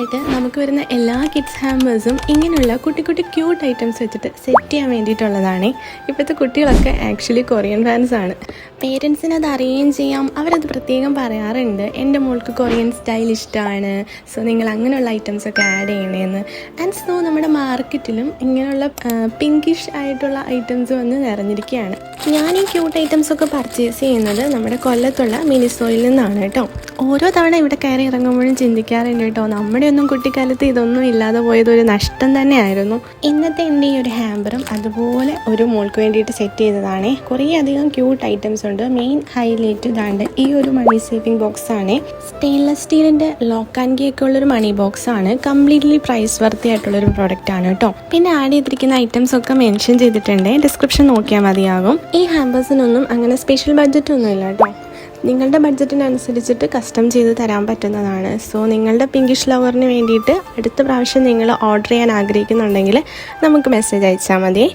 ആയിട്ട് നമുക്ക് വരുന്ന എല്ലാ കിഡ്സ് ഹാമ്പേഴ്സും ഇങ്ങനെയുള്ള കുട്ടി കുട്ടി ക്യൂട്ട് ഐറ്റംസ് വെച്ചിട്ട് സെറ്റ് ചെയ്യാൻ വേണ്ടിയിട്ടുള്ളതാണ്. ഇപ്പോഴത്തെ കുട്ടികളൊക്കെ ആക്ച്വലി കൊറിയൻ ഫാൻസ് ആണ്. പേരൻസിന് അത് അറിയുകയും ചെയ്യാം. അവരത് പ്രത്യേകം പറയാറുണ്ട്, എൻ്റെ മോൾക്ക് കൊറിയൻ സ്റ്റൈൽ ഇഷ്ടമാണ്, സോ നിങ്ങൾ അങ്ങനെയുള്ള ഐറ്റംസ് ഒക്കെ ആഡ് ചെയ്യണേന്ന്. ആൻഡ് സോ നമ്മുടെ മാർക്കറ്റിലും ഇങ്ങനെയുള്ള പിങ്കിഷ് ആയിട്ടുള്ള ഐറ്റംസ് വന്ന് നിറഞ്ഞിരിക്കുകയാണ്. ഞാൻ ഈ ക്യൂട്ട് ഐറ്റംസ് ഒക്കെ പർച്ചേസ് ചെയ്യുന്നത് നമ്മുടെ കൊല്ലത്തുള്ള മിനിസോയിൽ നിന്നാണ് കേട്ടോ. ഓരോ തവണ ഇവിടെ കയറി ഇറങ്ങുമ്പോഴും ചിന്തിക്കാറുണ്ട് കേട്ടോ, നമ്മുടെ ഒന്നും കുട്ടിക്കാലത്ത് ഇതൊന്നും ഇല്ലാതെ പോയത് ഒരു നഷ്ടം തന്നെയായിരുന്നു. ഇന്നത്തെ എൻ്റെ ഈ ഒരു ഹാമ്പറും അതുപോലെ ഒരു മോൾക്ക് വേണ്ടിയിട്ട് സെറ്റ് ചെയ്തതാണ്. കുറേ അധികം ക്യൂട്ട് ഐറ്റംസ് ഉണ്ട്. മെയിൻ ഹൈലൈറ്റ് ഇതാണ്ട് ഈ ഒരു മണി സേവിങ് ബോക്സ് ആണ്. സ്റ്റെയിൻലെസ് സ്റ്റീലിൻ്റെ ലോക്ക് ആൻഡ് കേക്ക് ഉള്ളൊരു മണി ബോക്സ് ആണ്. കംപ്ലീറ്റ്ലി പ്രൈസ് വർത്തി ആയിട്ടുള്ളൊരു പ്രോഡക്റ്റ് ആണ് കേട്ടോ. പിന്നെ ആഡ് ചെയ്തിരിക്കുന്ന ഐറ്റംസ് ഒക്കെ മെൻഷൻ ചെയ്തിട്ടുണ്ട്, ഡിസ്ക്രിപ്ഷൻ നോക്കിയാൽ മതിയാകും. ഈ ഹാമ്പേഴ്സിനൊന്നും അങ്ങനെ സ്പെഷ്യൽ ബഡ്ജറ്റ് ഒന്നും ഇല്ല കേട്ടോ. നിങ്ങളുടെ ബഡ്ജറ്റിനനുസരിച്ചിട്ട് കസ്റ്റം ചെയ്ത് തരാൻ പറ്റുന്നതാണ്. സോ നിങ്ങളുടെ പിങ്കിഷ് ലവറിന് വേണ്ടിയിട്ട് അടുത്ത പ്രാവശ്യം നിങ്ങൾ ഓർഡർ ചെയ്യാൻ ആഗ്രഹിക്കുന്നുണ്ടെങ്കിൽ നമുക്ക് മെസ്സേജ് അയച്ചാൽ മതി.